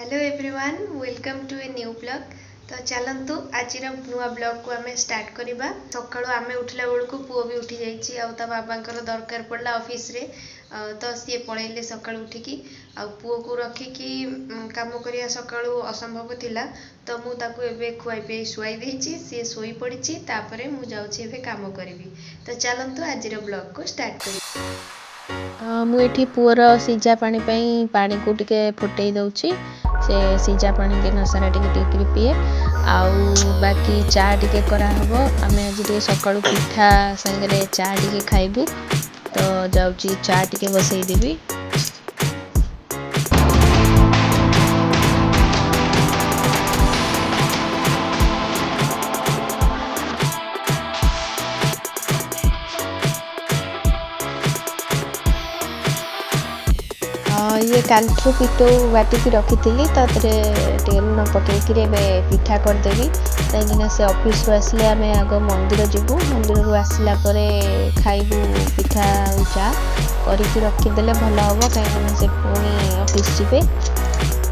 Hello everyone welcome to a new blog. तो चलतु आज नुआ ब्लॉग को आम स्टार्ट करवा। सका आम उठला बेलू पुओ भी उठी जा बाबांकर दरकार पड़ा ऑफिस रे, तो सी पलैले सका उठिकी पुओ को रखिकी काम करवा सका असंभव थिला। तो मुझे खुआई पे शुआई देती सी शोई पड़ी तापर मुझे काम करी। तो चलतु आज ब्लॉग को स्टार्ट कर। मुझे पुअर सीझा पानी पानी को टिके फुटई दौची से सीझा पानी दिन सारा टिके पीए आउ बाकी चा टिके कराहब। आम आज सका पिठा सांगे चा टिके खाइबू, तो जाऊँगी चा टिके बसईदेवी। ये कालठू पिटो बाटिकी रखी थी लुण पकईकि पिठा करदेवी कहीं से ऑफिस को आसिले आम आग मंदिर जीवु। मंदिर को आसला खाइबू पिठा चा करके रखीदे भल हम कहीं से पुणी ऑफिस जीवे।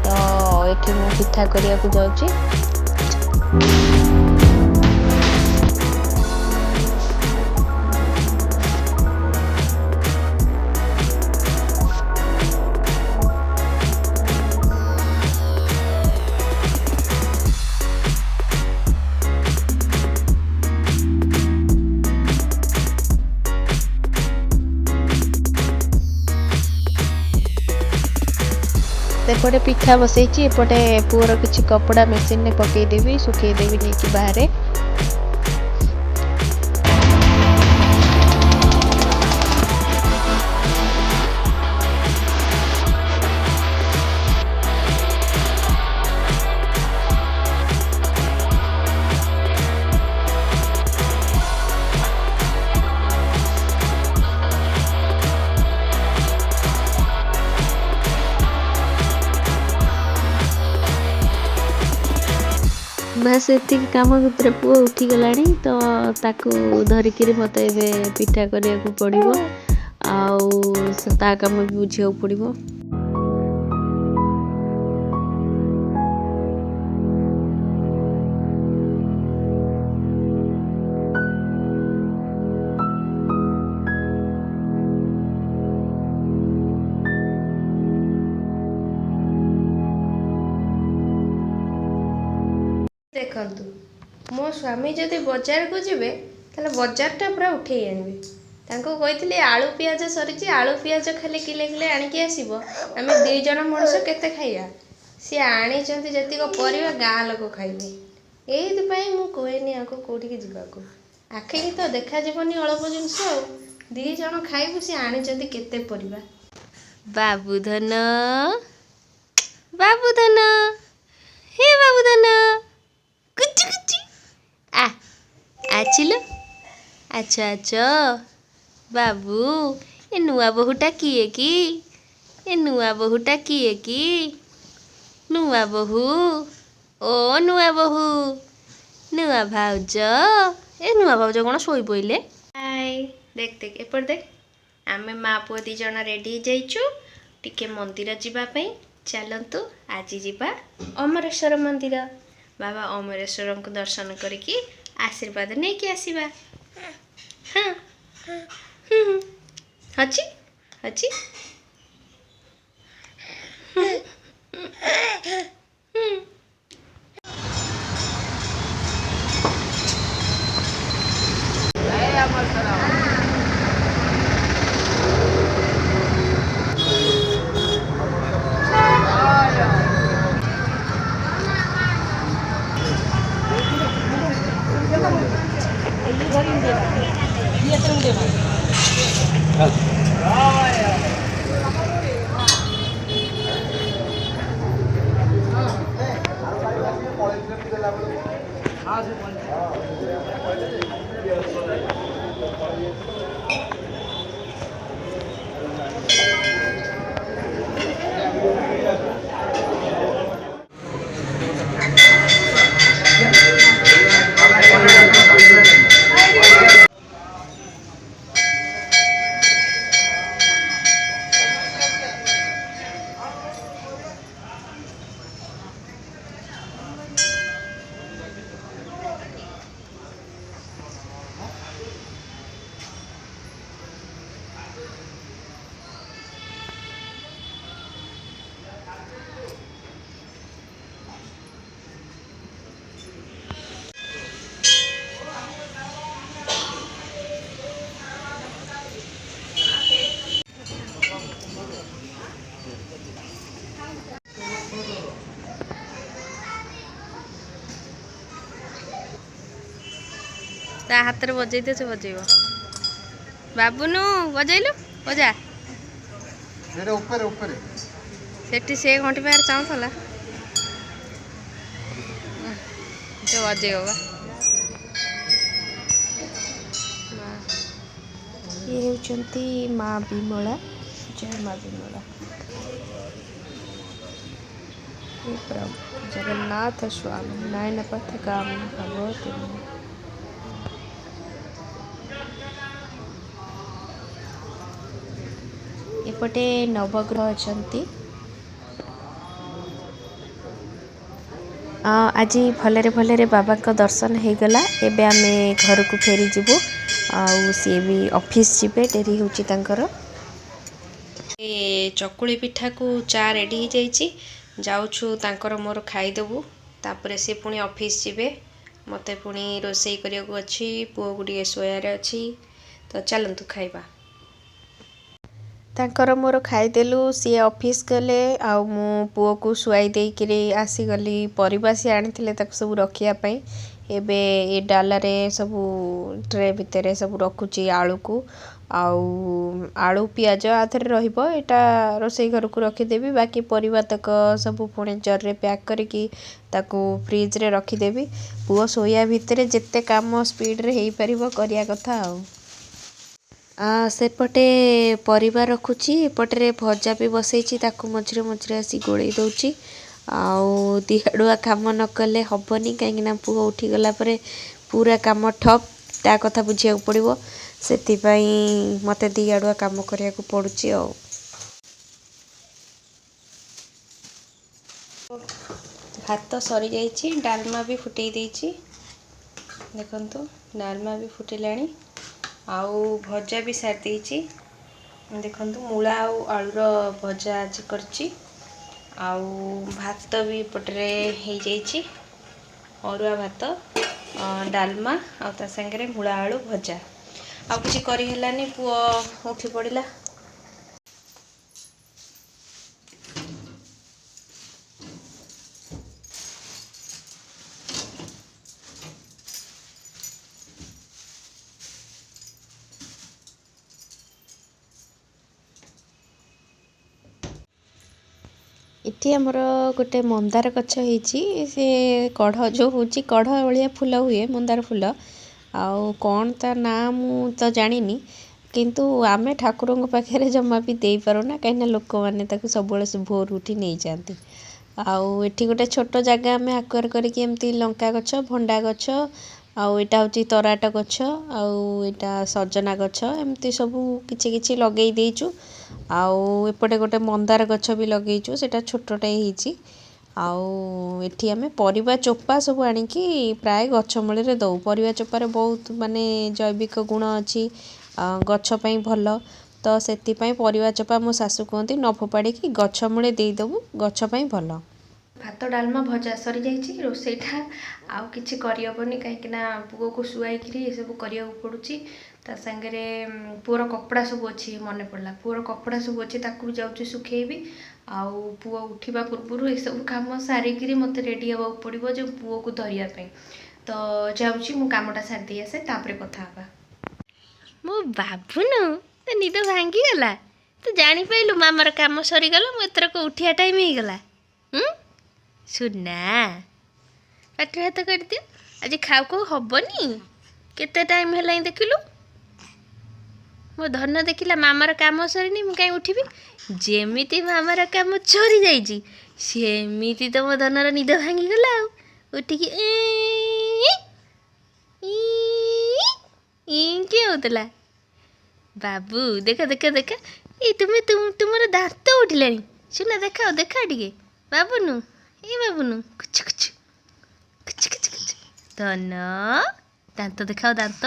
तो ये मु पिठा करने को जाऊँगी। एपटे पिठा बसई एपटे पुअर किसी कपड़ा मेसीन में पकईदेवी सुखईदेवी नहीं बाहर। बस ये कम भितर पुओ उठीगला, तो ताकू धरिकी मत पिठा करने को पड़ो आ कम भी बुझा पड़ो। देखु मो स्वामी जदि बजार को जीवे ताले बजारटा पूरा उठे आनबे। तांको कहितले आलू पियाज सरीची आलू पियाज खाली किले किले आनिकी आसीबो। आमे 2 जण मनुष्य केते खाइया, सी आनी चंती जतिक परिवा गाँ लोक खाइबे। एइति पई मु कोहेनी आको कोठी के जीवाको आखि की तो देखा जीवनी अल्प जिंस 2 जण खाइबु, सी आनी चंती केते परिवा। बाबूधन बाबूधन हे बाबूधन कुची कुची आचिलो अच्छा अच्छा बाबू ए नुआ बहुटा किए कि ए नुआ बहुटा किए कि नुआ बहु ओ नुआ बहु नुआ भाउज ए नुआ भाउज कौन शोई पइले। हाय देख देख एपर देख आमे माँ पुओ 2 जण रेडी जाइचु टिके मंदिर जीवा पई। चलतु आज जीवा अमरेश्वर मंदिर। बाबा अमरेश्वर को दर्शन करके आशीर्वाद नहीं कि आसीबा। हाँ हची हची ତା ହାତରେ ବଜେଇ ଦିଅ, ସେ ବଜେଇବ। ବାବୁନୁ ବଜେଇଲୁ, ବଜା। ସେଠି ସେ ଘଣ୍ଟି ପାଖରେ ଚାହୁଁଥିଲା, ସେ ବଜେଇବ ବା। ଇଏ ହେଉଛନ୍ତି ମା ବିମଳା। ଜୟ ମା ବିମଳା। ପ୍ରଭୁ ଜଗନ୍ନାଥ ସ୍ୱାମୀ ନୟନ ପଥଗାମୀ ଭବ। ଏପଟେ ନବଗ୍ରହ ଅଛନ୍ତି। ଆଜି ଭଲରେ ଭଲରେ ବାବାଙ୍କ ଦର୍ଶନ ହେଇଗଲା। ଏବେ ଆମେ ଘରକୁ ଫେରିଯିବୁ। ଆଉ ସିଏ ବି ଅଫିସ୍ ଯିବେ, ଡେରି ହେଉଛି ତାଙ୍କର। ଚକୁଳି ପିଠାକୁ ଚା ରେଡ଼ି ହେଇଯାଇଛି, ଯାଉଛୁ ତାଙ୍କର ମୋର ଖାଇଦେବୁ। ତାପରେ ସେ ପୁଣି ଅଫିସ୍ ଯିବେ, ମୋତେ ପୁଣି ରୋଷେଇ କରିବାକୁ ଅଛି, ପୁଅକୁ ଟିକେ ଶୋୟାରେ ଅଛି। ତ ଚାଲନ୍ତୁ ଖାଇବା। ତାଙ୍କର ମୋର ଖାଇଦେଲୁ, ସିଏ ଅଫିସ୍ ଗଲେ, ଆଉ ମୁଁ ପୁଅକୁ ଶୁଆଇ ଦେଇକିରି ଆସିଗଲି। ପରିବା ସିଏ ଆଣିଥିଲେ ତାକୁ ସବୁ ରଖିବା ପାଇଁ। ଏବେ ଏ ଡାଲାରେ ସବୁ ଟ୍ରେ ଭିତରେ ସବୁ ରଖୁଛି ଆଳୁକୁ। ଆଉ ଆଳୁ ପିଆଜ ଆଥରେ ରହିବ, ଏଇଟା ରୋଷେଇ ଘରକୁ ରଖିଦେବି। ବାକି ପରିବା ତକ ସବୁ ପୁଣି ଜରିରେ ପ୍ୟାକ୍ କରିକି ତାକୁ ଫ୍ରିଜ୍ରେ ରଖିଦେବି। ପୁଅ ଶୋଇବା ଭିତରେ ଯେତେ କାମ ସ୍ପିଡ଼ରେ ହେଇପାରିବ କରିବା କଥା ଆଉ। ସେପଟେ ପରିବା ରଖୁଛି, ଏପଟରେ ଭଜା ବି ବସେଇଛି, ତାକୁ ମଝିରେ ମଝିରେ ଆସି ଗୋଳେଇ ଦେଉଛି। ଆଉ ଦିଆଡ଼ୁଆ କାମ ନ କଲେ ହେବନି, କାହିଁକିନା ପୁଅ ଉଠିଗଲା ପରେ ପୁରା କାମ ଠପ୍, ତା କଥା ବୁଝିବାକୁ ପଡ଼ିବ। ସେଥିପାଇଁ ମୋତେ ଦିଆଡ଼ୁଆ କାମ କରିବାକୁ ପଡ଼ୁଛି ଆଉ। ଭାତ ସରିଯାଇଛି, ଡାଲମା ବି ଫୁଟେଇ ଦେଇଛି। ଦେଖନ୍ତୁ ଡାଲମା ବି ଫୁଟିଲାଣି, ଆଉ ଭଜା ବି ସାରି ଦେଇଛି। ଦେଖନ୍ତୁ ମୂଳା ଆଉ ଆଳୁର ଭଜା ଆଜି କରିଛି। ଆଉ ଭାତ ବି ଏପଟରେ ହେଇଯାଇଛି, ଅରୁଆ ଭାତ, ଡାଲମା, ଆଉ ତା ସାଙ୍ଗରେ ମୂଳା ଆଳୁ ଭଜା। ଆଉ କିଛି କରି ହେଲାନି, ପୁଅ ଉଠି ପଡ଼ିଲା। ଏଠି ଆମର ଗୋଟେ ମନ୍ଦାର ଗଛ ହେଇଛି। ସେ କଢ଼ ଯେଉଁ ହେଉଛି, କଢ଼ ଭଳିଆ ଫୁଲ ହୁଏ, ମନ୍ଦାର ଫୁଲ। ଆଉ କ'ଣ ତା ନାଁ ମୁଁ ତ ଜାଣିନି, କିନ୍ତୁ ଆମେ ଠାକୁରଙ୍କ ପାଖରେ ଜମା ବି ଦେଇପାରୁନା, କାହିଁକିନା ଲୋକମାନେ ତାକୁ ସବୁବେଳେ ଭୋରୁ ଉଠି ନେଇଯାଆନ୍ତି। ଆଉ ଏଠି ଗୋଟେ ଛୋଟ ଜାଗା ଆମେ ଆକ୍ୱାର କରିକି ଏମିତି ଲଙ୍କା ଗଛ, ଭଣ୍ଡା ଗଛ, ଆଉ ଏଇଟା ହେଉଛି ତରାଟ ଗଛ, ଆଉ ଏଇଟା ସଜନା ଗଛ, ଏମିତି ସବୁ କିଛି କିଛି ଲଗେଇ ଦେଇଛୁ। ଆଉ ଏପଟେ ଗୋଟେ ମନ୍ଦାର ଗଛ ବି ଲଗେଇଛୁ, ସେଇଟା ଛୋଟଟେ ହେଇଛି। ଆଉ ଏଠି ଆମେ ପରିବା ଚୋପା ସବୁ ଆଣିକି ପ୍ରାୟ ଗଛ ମୂଳରେ ଦେଉ। ପରିବା ଚୋପାରେ ବହୁତ ମାନେ ଜୈବିକ ଗୁଣ ଅଛି, ଗଛ ପାଇଁ ଭଲ। ତ ସେଥିପାଇଁ ପରିବା ଚୋପା ମୋ ଶାଶୁ କୁହନ୍ତି ନ ଫୋପାଡ଼ିକି ଗଛ ମୂଳେ ଦେଇଦେବୁ, ଗଛ ପାଇଁ ଭଲ। ଭାତ ଡାଲମା ଭଜା ସରିଯାଇଛି। ରୋଷେଇଟା ଆଉ କିଛି କରିହେବନି, କାହିଁକିନା ପୁଅକୁ ଶୁଆଇକିରି ଏସବୁ କରିବାକୁ ପଡ଼ୁଛି। ତା ସାଙ୍ଗରେ ପୁଅର କପଡ଼ା ସବୁ ଅଛି, ମନେ ପଡ଼ିଲା, ପୁଅର କପଡ଼ା ସବୁ ଅଛି, ତାକୁ ବି ଯାଉଛି ଶୁଖେଇବି। ଆଉ ପୁଅ ଉଠିବା ପୂର୍ବରୁ ଏସବୁ କାମ ସାରିକିରି ମୋତେ ରେଡ଼ି ହେବାକୁ ପଡ଼ିବ ଯେ ପୁଅକୁ ଧରିବା ପାଇଁ। ତ ଯାଉଛି ମୁଁ କାମଟା ସାରି ଦେଇ ଆସେ, ତାପରେ କଥା ହେବା। ମୋ ବାବୁନୁ, ତ ନିଦ ଭାଙ୍ଗିଗଲା? ତୁ ଜାଣିପାରିଲୁ ମାମାର କାମ ସରିଗଲା, ମୁଁ ଏଥରକ ଉଠିବା ଟାଇମ୍ ହେଇଗଲା। ସୁନା ପାଟିରେ ହାତ କରିଦିଅ। ଆଜି ଖାଉ ଖାଉ ହବନି, କେତେ ଟାଇମ୍ ହେଲାଣି ଦେଖିଲୁ? ମୋ ଧନ ଦେଖିଲା ମାମାର କାମ ସରିନି, ମୁଁ କାହିଁ ଉଠିବି? ଯେମିତି ମାମାର କାମ ସରିଯାଇଛି, ସେମିତି ତ ମୋ ଧନର ନିଦ ଭାଙ୍ଗିଗଲା ଆଉ। ଉଠିକି କିଏ ହଉଥିଲା? ବାବୁ ଦେଖ ଦେଖ ଦେଖ, ଏଇ ତୁମର ଦାନ୍ତ ଉଠିଲାଣି। ସୁନା ଦେଖାଅ, ଦେଖା ଟିକେ। ବାବୁନୁ, ଏ ବାବୁନୁ, କୁଚୁ କୁଚୁ କୁଚୁ କୁଚୁ କୁଚୁ। ଧନ ଦାନ୍ତ ଦେଖାଅ, ଦାନ୍ତ।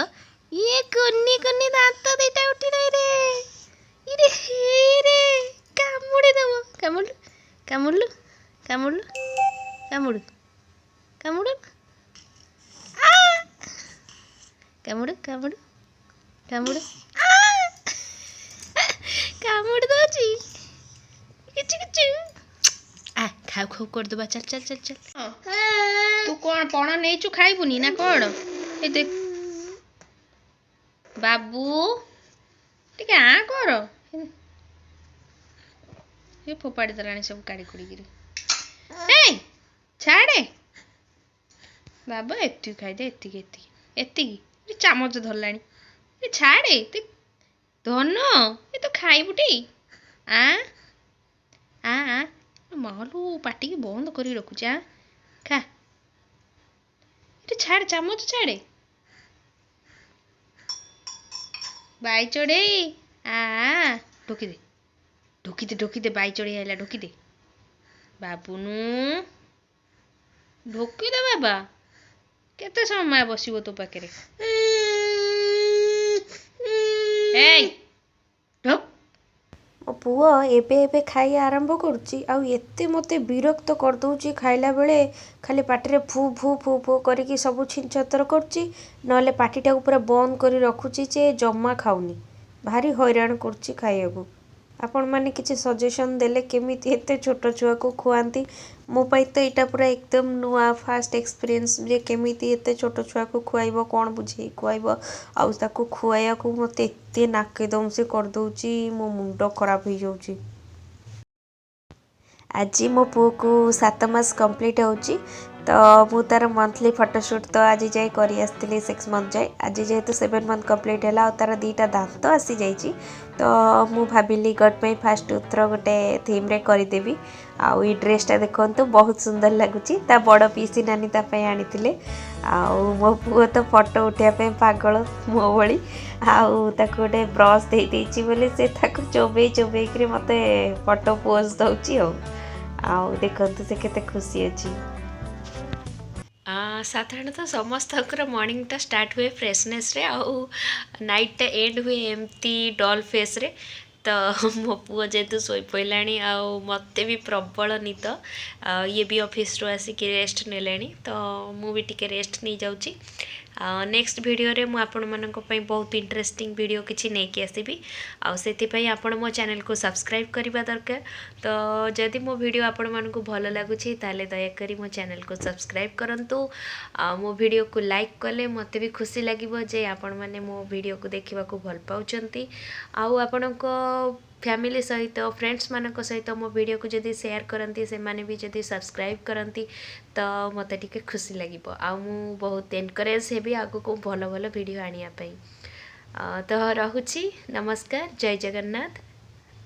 ଇଏ କୁନି କୁନି ଦାନ୍ତ ଦିଟା ଉଠିଲାଣି ରେ। ଇରେ ରେ, କାମୁଡ଼ି ଦେବ। କାମୁଡ଼ିଲୁ କାମୁଡ଼ିଲୁ କାମୁଡ଼ିଲୁ କାମୁଡ଼ୁ କାମୁଡ଼ୁ, କାମୁଡ଼ୁ କାମୁଡ଼ୁ କାମୁଡ଼ୁ, କାମୁଡ଼ି ଦେଉଛି। କିଚୁ କିଚୁ, ଖାଉ ଖାଉ କରିଦେବା। ଚାଲ ଚାଲ ଚାଲ ଚାଲ। ତୁ କ'ଣ ପଣ ନେଇଛୁ, ଖାଇବୁନି ନା କ'ଣ? ଏ ବାବୁ ଟିକେ ଆ କର ଏ ଫୋପାଡ଼ି ଦେଲାଣି ସବୁ କାଢ଼ି କୁଡ଼ିକିରି ଏଇ ଛାଡ଼େ ବାବା ଏତିକି ଖାଇଦେ ଏତିକି ଏତିକି ଏତିକି ଚାମଚ ଧରିଲାଣି ଏ ଛାଡ଼େ ଧନ ଏ ତ ଖାଇବୁଟି ଆ ଆ ଆ ମାଲୁ ପାଟିକି ବନ୍ଦ କରି ରଖୁଛି ଆ ଖା ଛାଡ଼େ ଚାମଚ ଛାଡ଼େ ବାଇ ଚଢ଼େଇ ଆ ଢୋକିଦେ ଢୋକିଦେ ଢୋକିଦେ ବାଇ ଚଢ଼େଇ ଆଇଲା ଢୋକିଦେ ବାବୁନୁ ଢୋକିଦେ ବାବା କେତେ ସମୟ ବସିବ ତୋ ପାଖରେ ଏଇ ଢୋକ୍ ମୋ ପୁଅ ଏବେ ଏବେ ଖାଇବା ଆରମ୍ଭ କରୁଛି ଆଉ ଏତେ ମୋତେ ବିରକ୍ତ କରିଦେଉଛି ଖାଇଲା ବେଳେ ଖାଲି ପାଟିରେ ଫୁ ଫୁ ଫୁ ଫୁ କରିକି ସବୁ ଛିନଛତର କରୁଛି ନହେଲେ ପାଟିଟାକୁ ପୁରା ବନ୍ଦ କରି ରଖୁଛି ଯେ ଜମା ଖାଉନି ଭାରି ହଇରାଣ କରୁଛି ଖାଇବାକୁ ଆପଣମାନେ କିଛି ସଜେସନ୍ ଦେଲେ କେମିତି ଏତେ ଛୋଟ ଛୁଆକୁ ଖୁଆନ୍ତି ମୋ ପାଇଁ ତ ଏଇଟା ପୁରା ଏକଦମ ନୂଆ ଫାଷ୍ଟ ଏକ୍ସପିରିଏନ୍ସ ଯେ କେମିତି ଏତେ ଛୋଟ ଛୁଆକୁ ଖୁଆଇବ କ'ଣ ବୁଝେଇ ଖୁଆଇବ ଆଉ ତାକୁ ଖୁଆଇବାକୁ ମୋତେ ଏତେ ନାକେଦମ କରିଦେଉଛି ମୋ ମୁଣ୍ଡ ଖରାପ ହେଇଯାଉଛି ଆଜି ମୋ ପୁଅକୁ 7 ମାସ କମ୍ପ୍ଲିଟ୍ ହେଉଛି ତ ମୁଁ ତାର ମନ୍ଥଲି ଫଟୋସୁଟ୍ ତ ଆଜି ଯାଇ କରି ଆସିଥିଲି 6 ମନ୍ଥ ଯାଏ ଆଜି ଯେହେତୁ 7 ମନ୍ଥ କମ୍ପ୍ଲିଟ୍ ହେଲା ଆଉ ତାର 2ଟା ଦାନ୍ତ ଆସିଯାଇଛି ତ ମୁଁ ଭାବିଲି ଗଡ଼ ପାଇଁ ଫାଷ୍ଟ ଉତ୍ତର ଗୋଟେ ଥିମ୍ରେ କରିଦେବି ଆଉ ଏଇ ଡ୍ରେସ୍ଟା ଦେଖନ୍ତୁ ବହୁତ ସୁନ୍ଦର ଲାଗୁଛି ତା ବଡ଼ ପିଇସି ନାନୀ ତା ପାଇଁ ଆଣିଥିଲେ ଆଉ ମୋ ପୁଅ ତ ଫଟୋ ଉଠାଇବା ପାଇଁ ପାଗଳ ମୋ ଭଳି ଆଉ ତାକୁ ଗୋଟେ ବ୍ରସ୍ ଦେଇଛି ବୋଲି ସେ ତାକୁ ଚୋବେଇକିରି ମୋତେ ଫଟୋ ପୋଜ୍ ଦେଉଛି ଆଉ ଦେଖନ୍ତୁ ସେ କେତେ ଖୁସି ଅଛି ସାଧାରଣତଃ ସମସ୍ତଙ୍କର ମର୍ଣ୍ଣିଂଟା ଷ୍ଟାର୍ଟ ହୁଏ ଫ୍ରେଶନେସ୍ରେ ଆଉ ନାଇଟ୍ଟା ଏଣ୍ଡ ହୁଏ ଏମିତି ଡଲ୍ ଫେସ୍ରେ ତ ମୋ ପୁଅ ଯେହେତୁ ଶୋଇପଡ଼ିଲାଣି ଆଉ ମୋତେ ବି ପ୍ରବଳ ନିଦ ଇଏ ବି ଅଫିସରୁ ଆସିକି ରେଷ୍ଟ ନେଲେଣି ତ ମୁଁ ବି ଟିକେ ରେଷ୍ଟ ନେଇଯାଉଛି ନେକ୍ସଟ ଭିଡ଼ିଓରେ ମୁଁ ଆପଣମାନଙ୍କ ପାଇଁ ବହୁତ ଇଣ୍ଟରେଷ୍ଟିଂ ଭିଡ଼ିଓ କିଛି ନେଇକି ଆସିବି ଆଉ ସେଥିପାଇଁ ଆପଣ ମୋ ଚ୍ୟାନେଲକୁ ସବସ୍କ୍ରାଇବ୍ କରିବା ଦରକାର ତ ଯଦି ମୋ ଭିଡ଼ିଓ ଆପଣମାନଙ୍କୁ ଭଲ ଲାଗୁଛି ତାହେଲେ ଦୟାକରି ମୋ ଚ୍ୟାନେଲକୁ ସବସ୍କ୍ରାଇବ୍ କରନ୍ତୁ ଆଉ ମୋ ଭିଡ଼ିଓକୁ ଲାଇକ୍ କଲେ ମୋତେ ବି ଖୁସି ଲାଗିବ ଯେ ଆପଣମାନେ ମୋ ଭିଡ଼ିଓକୁ ଦେଖିବାକୁ ଭଲ ପାଉଛନ୍ତି ଆଉ ଆପଣଙ୍କ ଫ୍ୟାମିଲି ସହିତ ଫ୍ରେଣ୍ଡସ୍ମାନଙ୍କ ସହିତ ମୋ ଭିଡ଼ିଓକୁ ଯଦି ସେୟାର କରନ୍ତି ସେମାନେ ବି ଯଦି ସବସ୍କ୍ରାଇବ୍ କରନ୍ତି ତ ମୋତେ ଟିକେ ଖୁସି ଲାଗିବ ଆଉ ମୁଁ ବହୁତ ଏନକରେଜ୍ ହେବି ଆଗକୁ ଭଲ ଭଲ ଭିଡ଼ିଓ ଆଣିବା ପାଇଁ ତ ରହୁଛି ନମସ୍କାର ଜୟ ଜଗନ୍ନାଥ